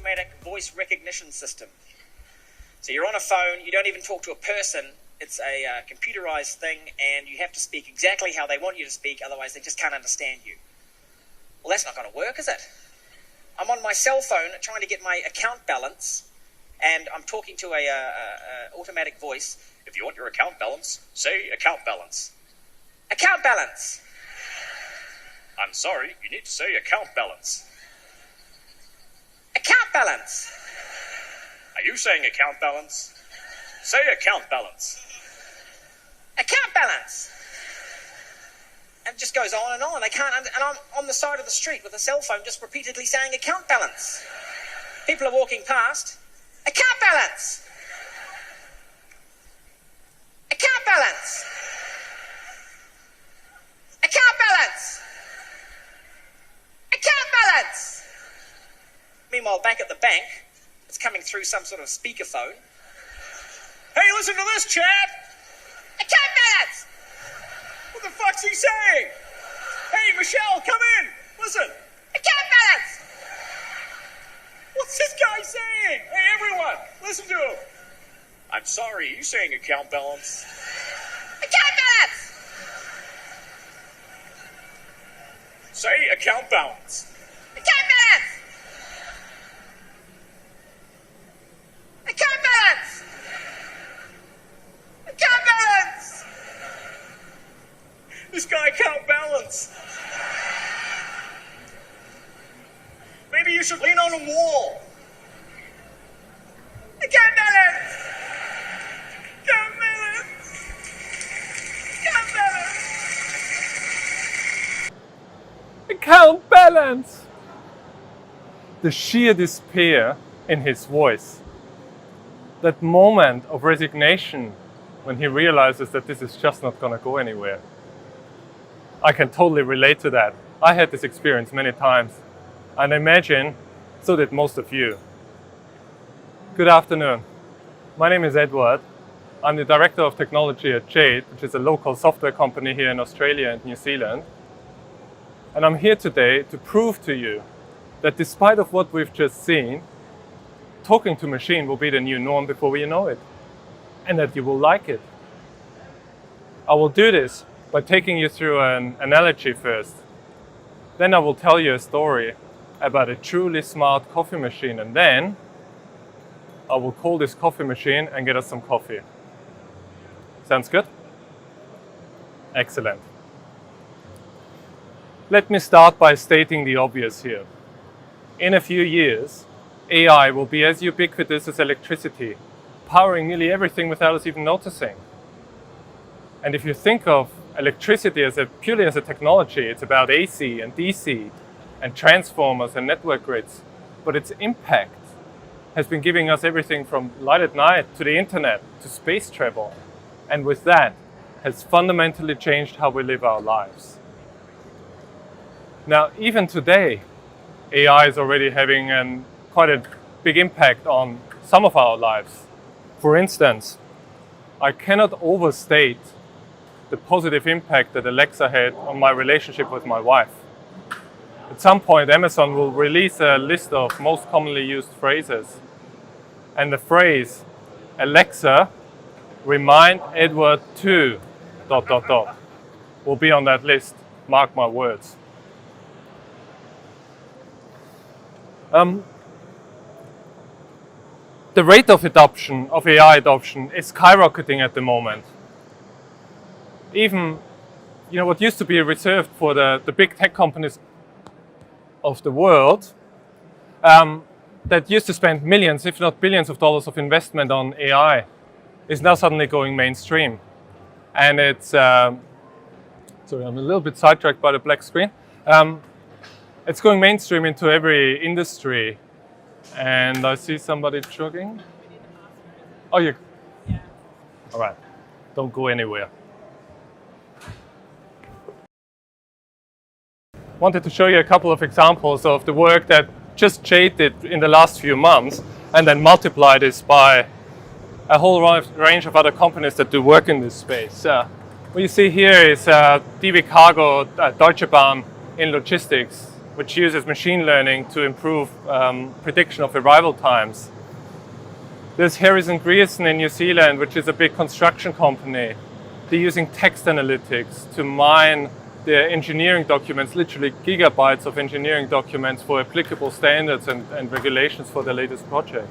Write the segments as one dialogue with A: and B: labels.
A: automatic voice recognition system. So you're on a phone, you don't even talk to a person, it's a computerized thing, and you have to speak exactly how they want you to speak, otherwise they just can't understand you. Well, that's not going to work, is it? I'm on my cell phone trying to get my account balance, and I'm talking to a automatic voice. If you want your account balance, say account balance. Account balance! I'm sorry, you need to say account balance. Account balance! Are you saying account balance? Say account balance. Account balance! And it just goes on and on. And I'm on the side of the street with a cell phone just repeatedly saying account balance. People are walking past. Account balance! Account balance! Account balance! Account balance! Meanwhile, back at the bank, it's coming through some sort of speakerphone. Hey, listen to this, chap! Account balance! What the fuck's he saying? Hey, Michelle, come in! Listen! Account balance! What's this guy saying? Hey, everyone, listen to him! I'm sorry, are you saying account balance? Account balance! Say account balance. Account balance! Account balance! Account balance! This guy can't balance. Maybe you should lean on a wall. Account balance! Account balance! Account balance!
B: Account balance! The sheer despair in his voice. That moment of resignation when he realizes that this is just not going to go anywhere. I can totally relate to that. I had this experience many times, and I imagine so did most of you. Good afternoon. My name is Edward. I'm the Director of Technology at Jade, which is a local software company here in Australia and New Zealand. And I'm here today to prove to you that despite of what we've just seen, talking to machine will be the new norm before we know it, and that you will like it. I will do this by taking you through an analogy first. Then I will tell you a story about a truly smart coffee machine, and then I will call this coffee machine and get us some coffee. Sounds good? Excellent. Let me start by stating the obvious here. In a few years, AI will be as ubiquitous as electricity, powering nearly everything without us even noticing. And if you think of electricity purely as a technology, it's about AC and DC and transformers and network grids, but its impact has been giving us everything from light at night to the internet to space travel, and with that has fundamentally changed how we live our lives. Now, even today, AI is already having quite a big impact on some of our lives. For instance, I cannot overstate the positive impact that Alexa had on my relationship with my wife. At some point, Amazon will release a list of most commonly used phrases. And the phrase, Alexa, remind Edward to ... will be on that list. Mark my words. The rate of adoption, of AI adoption, is skyrocketing at the moment. Even, what used to be reserved for the big tech companies of the world, that used to spend millions, if not billions of dollars of investment on AI, is now suddenly going mainstream. And it's, sorry, I'm a little bit sidetracked by the black screen. It's going mainstream into every industry. And I see somebody jogging. Oh, you? Yeah. All right, don't go anywhere. Wanted to show you a couple of examples of the work that just Jade did in the last few months, and then multiply this by a whole range of other companies that do work in this space. What you see here is DB Cargo, Deutsche Bahn in logistics. which uses machine learning to improve prediction of arrival times. There's Harrison Grierson in New Zealand, which is a big construction company. They're using text analytics to mine their engineering documents, literally gigabytes of engineering documents for applicable standards and regulations for their latest project.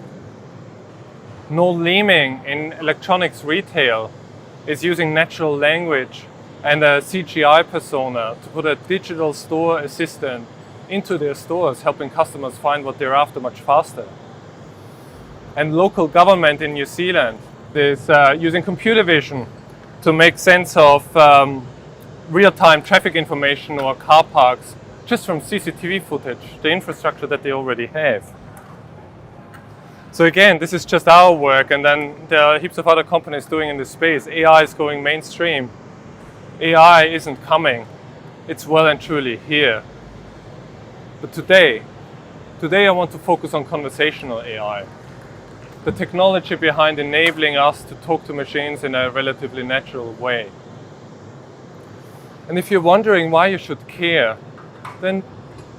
B: Noel Leeming in electronics retail is using natural language and a CGI persona to put a digital store assistant into their stores, helping customers find what they're after much faster. And local government in New Zealand is using computer vision to make sense of real-time traffic information or car parks just from CCTV footage, the infrastructure that they already have. So again, this is just our work, and then there are heaps of other companies doing in this space. AI is going mainstream. AI isn't coming. It's well and truly here. But today I want to focus on conversational AI. The technology behind enabling us to talk to machines in a relatively natural way. And if you're wondering why you should care, then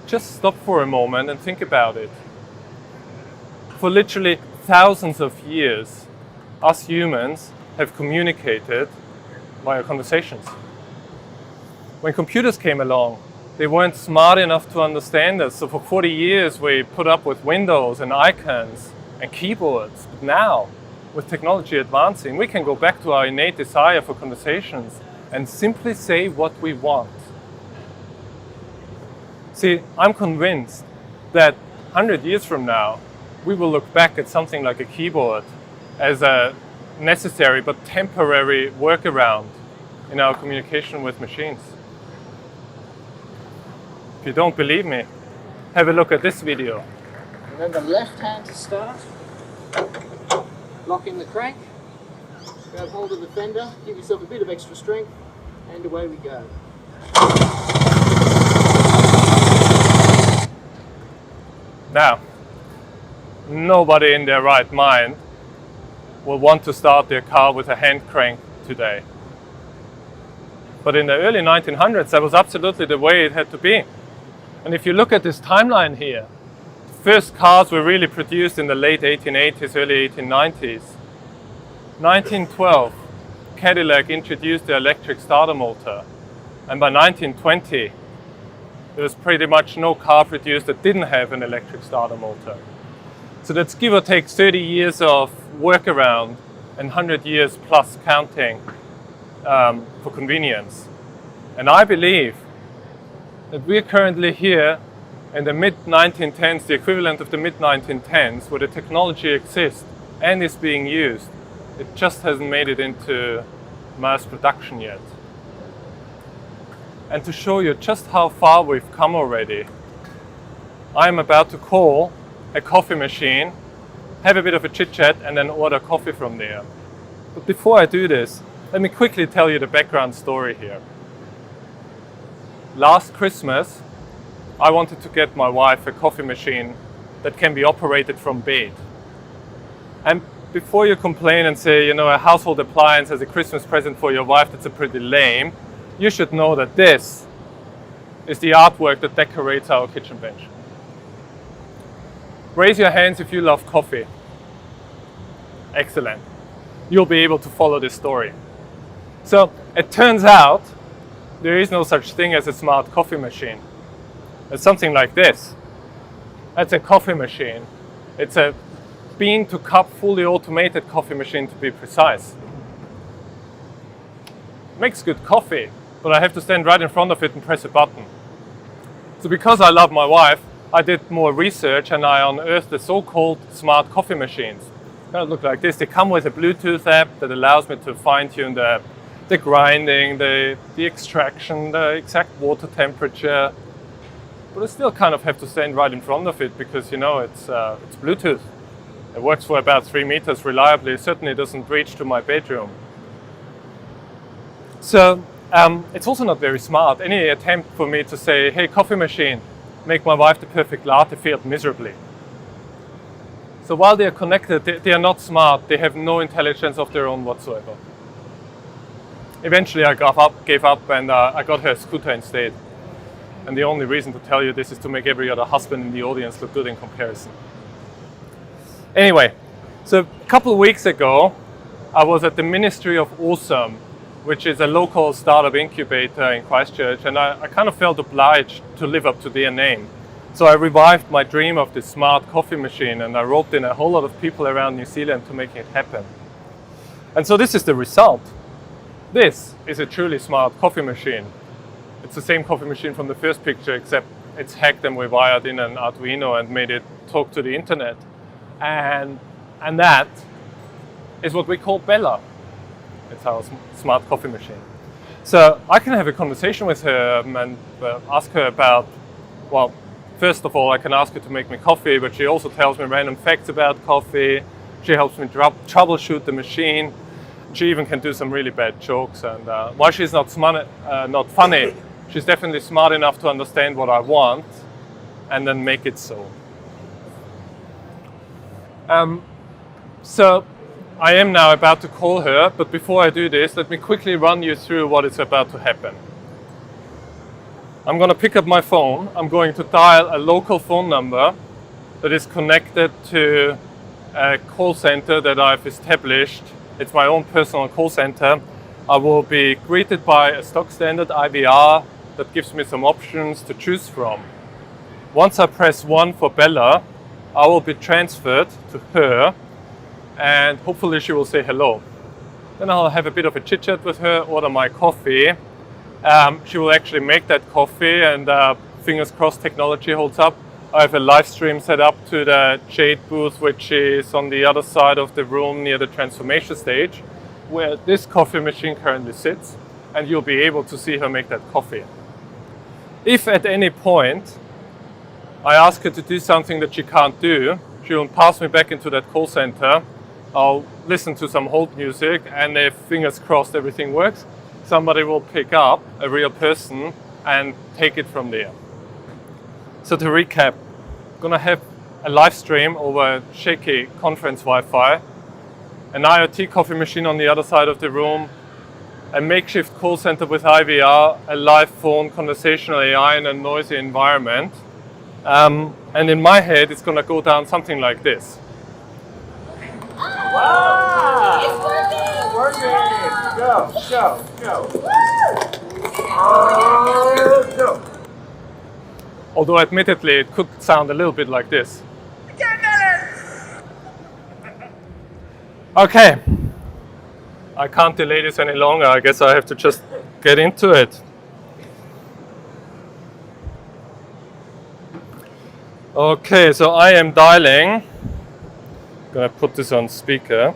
B: just stop for a moment and think about it. For literally thousands of years, us humans have communicated via conversations. When computers came along, they weren't smart enough to understand us. So for 40 years, we put up with windows and icons and keyboards. But now, with technology advancing, we can go back to our innate desire for conversations and simply say what we want. See, I'm convinced that 100 years from now, we will look back at something like a keyboard as a necessary but temporary workaround in our communication with machines. If you don't believe me, have a look at this video.
C: Remember, left hand to start, lock in the crank, grab hold of the fender, give yourself a bit of extra strength, and away we go.
B: Now, nobody in their right mind will want to start their car with a hand crank today. But in the early 1900s, that was absolutely the way it had to be. And if you look at this timeline here, the first cars were really produced in the late 1880s, early 1890s. 1912, Cadillac introduced the electric starter motor. And by 1920, there was pretty much no car produced that didn't have an electric starter motor. So that's give or take 30 years of workaround and 100 years plus counting for convenience. And I believe that we're currently here in the mid-1910s, the equivalent of the mid-1910s, where the technology exists and is being used. It just hasn't made it into mass production yet. And to show you just how far we've come already, I'm about to call a coffee machine, have a bit of a chit-chat, and then order coffee from there. But before I do this, let me quickly tell you the background story here. Last Christmas, I wanted to get my wife a coffee machine that can be operated from bed. And before you complain and say, you know, a household appliance as a Christmas present for your wife, that's a pretty lame, you should know that this is the artwork that decorates our kitchen bench. Raise your hands if you love coffee. Excellent. You'll be able to follow this story. So it turns out there is no such thing as a smart coffee machine. It's something like this. That's a coffee machine. It's a bean to cup fully automated coffee machine, to be precise. Makes good coffee, but I have to stand right in front of it and press a button. So because I love my wife, I did more research and I unearthed the so-called smart coffee machines. They kind of look like this. They come with a Bluetooth app that allows me to fine-tune the grinding, the extraction, the exact water temperature. But I still kind of have to stand right in front of it because, you know, it's Bluetooth. It works for about 3 meters reliably. It certainly doesn't reach to my bedroom. So it's also not very smart. Any attempt for me to say, hey, coffee machine, make my wife the perfect latte, failed miserably. So while they are connected, they are not smart. They have no intelligence of their own whatsoever. Eventually I gave up and I got her a scooter instead. And the only reason to tell you this is to make every other husband in the audience look good in comparison. Anyway, so a couple of weeks ago, I was at the Ministry of Awesome, which is a local startup incubator in Christchurch, and I kind of felt obliged to live up to their name. So I revived my dream of this smart coffee machine, and I roped in a whole lot of people around New Zealand to make it happen. And so this is the result. This is a truly smart coffee machine. It's the same coffee machine from the first picture, except it's hacked and we wired in an Arduino and made it talk to the internet. And that is what we call Bella. It's our smart coffee machine. So I can have a conversation with her and ask her about, well, first of all, I can ask her to make me coffee, but she also tells me random facts about coffee. She helps me troubleshoot the machine. She even can do some really bad jokes. And while she's not funny, she's definitely smart enough to understand what I want and then make it so. So I am now about to call her, but before I do this, let me quickly run you through what is about to happen. I'm going to pick up my phone. I'm going to dial a local phone number that is connected to a call center that I've established. It's my own personal call center. I will be greeted by a stock standard IVR that gives me some options to choose from. Once I press 1 for Bella, I will be transferred to her, and hopefully she will say hello. Then I'll have a bit of a chit chat with her, order my coffee. She will actually make that coffee, and fingers crossed technology holds up. I have a live stream set up to the Jade booth, which is on the other side of the room near the transformation stage, where this coffee machine currently sits, and you'll be able to see her make that coffee. If at any point I ask her to do something that she can't do, she will pass me back into that call center. I'll listen to some hold music, and if fingers crossed everything works, somebody will pick up, a real person, and take it from there. So to recap, I'm going to have a live stream over shaky conference Wi-Fi, an IoT coffee machine on the other side of the room, a makeshift call center with IVR, a live phone, conversational AI in a noisy environment. And in my head, it's going to go down something like this.
D: Wow! It's working! Go! Go!
B: Although admittedly, it could sound a little bit like this. Okay. I can't delay this any longer. I guess I have to just get into it. Okay, so I am dialing. I'm gonna put this on speaker.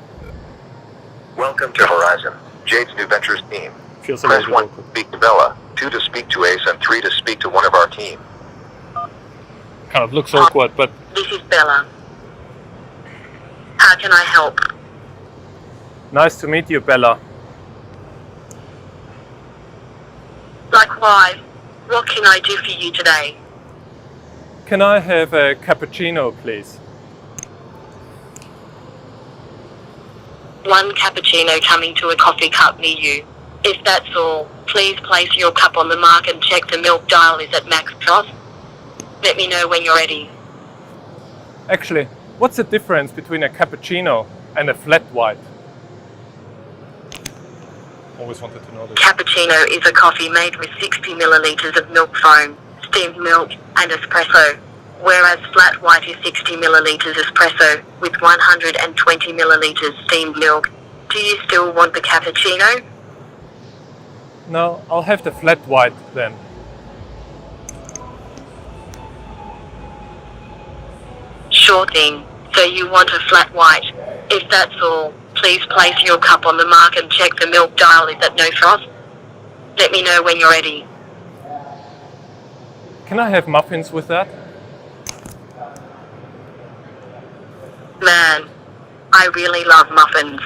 E: Welcome to Horizon, Jade's New Ventures team.
B: Feels
E: Press 1
B: awkward.
E: to speak to Bella, 2 to speak to Ace, and 3 to speak to one of our team.
B: Kind of looks awkward, but
F: This is Bella. How can I help?
B: nice to meet you, Bella.
F: Likewise, what can I do for you today?
B: Can I have a cappuccino, please?
F: 1 cappuccino coming to a coffee cup near you. If that's all, please place your cup on the mark and check the milk dial is at max frost. Let me know when you're ready.
B: Actually, what's the difference between a cappuccino and a flat white? Always wanted to know this.
F: Cappuccino is a coffee made with 60 milliliters of milk foam, steamed milk, and espresso, whereas flat white is 60 milliliters espresso with 120 milliliters steamed milk. Do you still want the cappuccino?
B: No, I'll have the flat white then.
F: Sure thing. So you want a flat white. If that's all, please place your cup on the mark and check the milk dial is at no frost. Let me know when you're ready.
B: Can I have muffins with that?
F: Man, I really love muffins.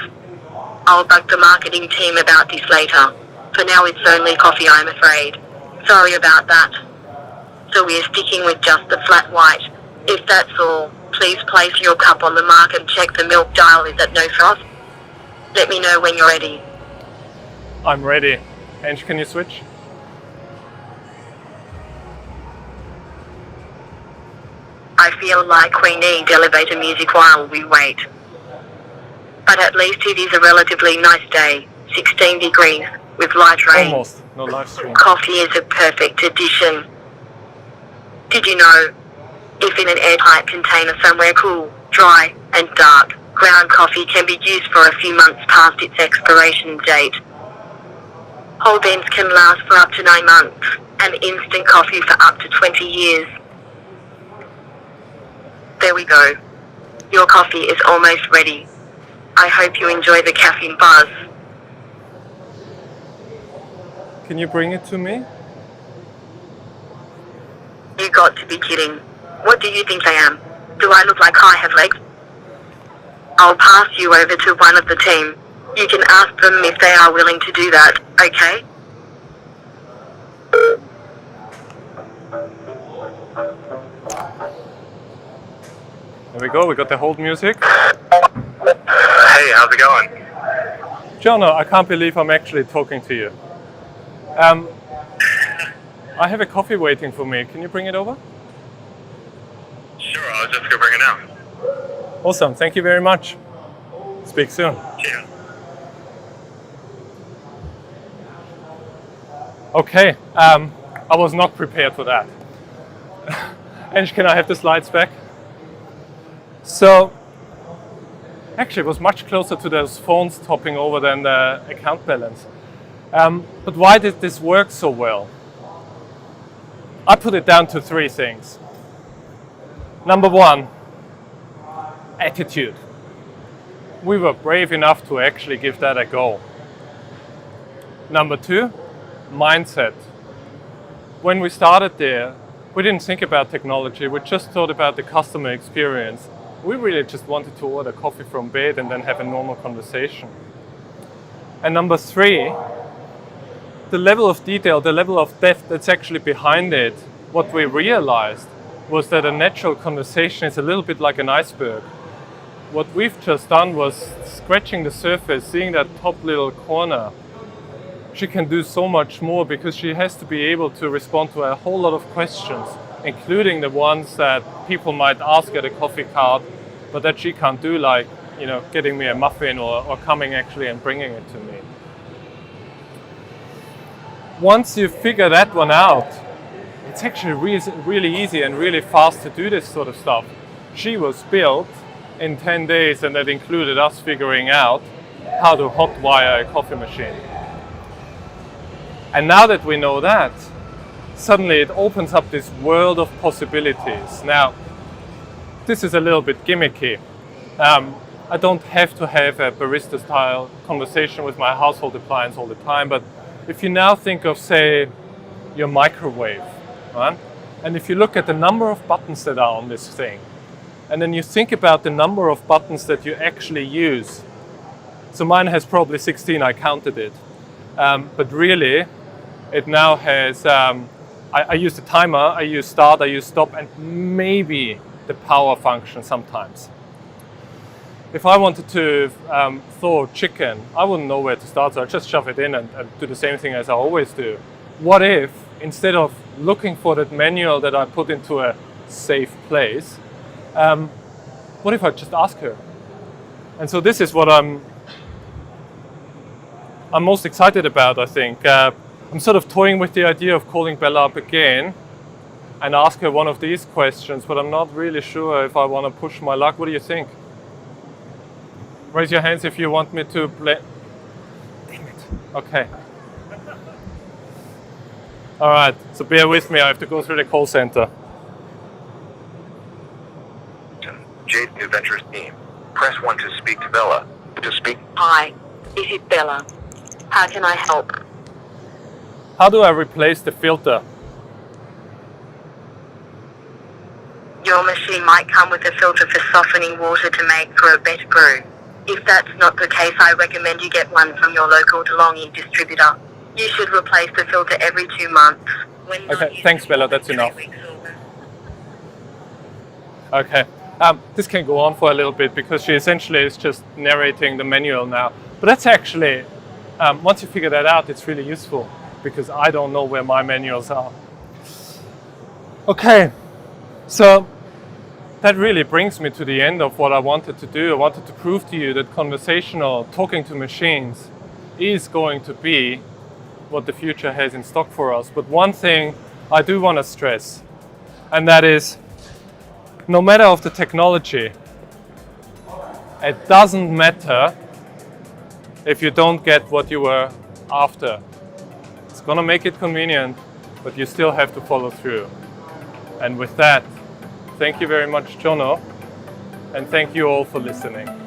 F: I'll bug the marketing team about this later. For now it's only coffee, I'm afraid. Sorry about that. So we're sticking with just the flat white. If that's all, please place your cup on the mark and check the milk dial is at no frost. Let me know when you're ready.
B: I'm ready. Ange, can you switch?
F: feel like we need elevator music while we wait. But at least it is a relatively nice day, 16 degrees, with light rain.
B: Almost, no live stream.
F: Coffee is a perfect addition. Did you know? If in an airtight container somewhere cool, dry, and dark, ground coffee can be used for a few months past its expiration date. Whole beans can last for up to 9 months, and instant coffee for up to 20 years. There we go. Your coffee is almost ready. I hope you enjoy the caffeine buzz.
B: Can you bring it to me?
F: You got to be kidding. What do you think I am? Do I look like I have legs? I'll pass you over to one of the team. You can ask them if they are willing to do that, okay?
B: There we go, we got the hold music.
E: Hey, how's it going?
B: Jono, I can't believe I'm actually talking to you. I have a coffee waiting for me. Can you bring it over?
E: Sure, I'll just go bring it now.
B: Awesome, thank you very much. Speak soon.
E: Cheers.
B: Okay, I was not prepared for that. And can I have the slides back? So, actually it was much closer to those phones topping over than the account balance. But why did this work so well? I put it down to 3 things. Number 1, attitude. We were brave enough to actually give that a go. Number 2, mindset. When we started there, we didn't think about technology, we just thought about the customer experience. We really just wanted to order coffee from bed and then have a normal conversation. And number 3, the level of detail, the level of depth that's actually behind it, what we realized was that a natural conversation is a little bit like an iceberg. What we've just done was scratching the surface, seeing that top little corner. She can do so much more because she has to be able to respond to a whole lot of questions, including the ones that people might ask at a coffee cart, but that she can't do, like, you know, getting me a muffin or coming actually and bringing it to me. Once you figure that one out, it's actually really easy and really fast to do this sort of stuff. She was built in 10 days, and that included us figuring out how to hotwire a coffee machine. And now that we know that, suddenly it opens up this world of possibilities. Now, this is a little bit gimmicky. I don't have to have a barista-style conversation with my household appliance all the time, but if you now think of, say, your microwave, right? And if you look at the number of buttons that are on this thing, and then you think about the number of buttons that you actually use. So mine has probably 16, I counted it. But really, it now has, I use the timer, I use start, I use stop, and maybe the power function sometimes. If I wanted to thaw chicken, I wouldn't know where to start, so I just shove it in and do the same thing as I always do. What if, instead of looking for that manual that I put into a safe place, what if I just ask her? And so this is what I'm most excited about, I think. I'm sort of toying with the idea of calling Bella up again and ask her one of these questions, but I'm not really sure if I want to push my luck. What do you think? Raise your hands if you want me to play. Damn it. Okay. All right, so bear with me. I have to go through the call center.
E: Jade's New Ventures team. Press 1 to speak to Bella. To speak.
F: Hi, this is Bella. How can I help?
B: How do I replace the filter?
F: Your machine might come with a filter for softening water to make for a better brew. If that's not the case, I recommend you get one from your local DeLonghi distributor. You should replace the filter every 2 months.
B: Okay, thanks Bella, that's enough. Okay, this can go on for a little bit because she essentially is just narrating the manual now. But that's actually, once you figure that out, it's really useful because I don't know where my manuals are. Okay, so that really brings me to the end of what I wanted to do. I wanted to prove to you that conversational talking to machines is going to be what the future has in stock for us. But one thing I do want to stress, and that is, no matter of the technology, it doesn't matter if you don't get what you were after. It's gonna make it convenient, but you still have to follow through. And with that, thank you very much, Jono, and thank you all for listening.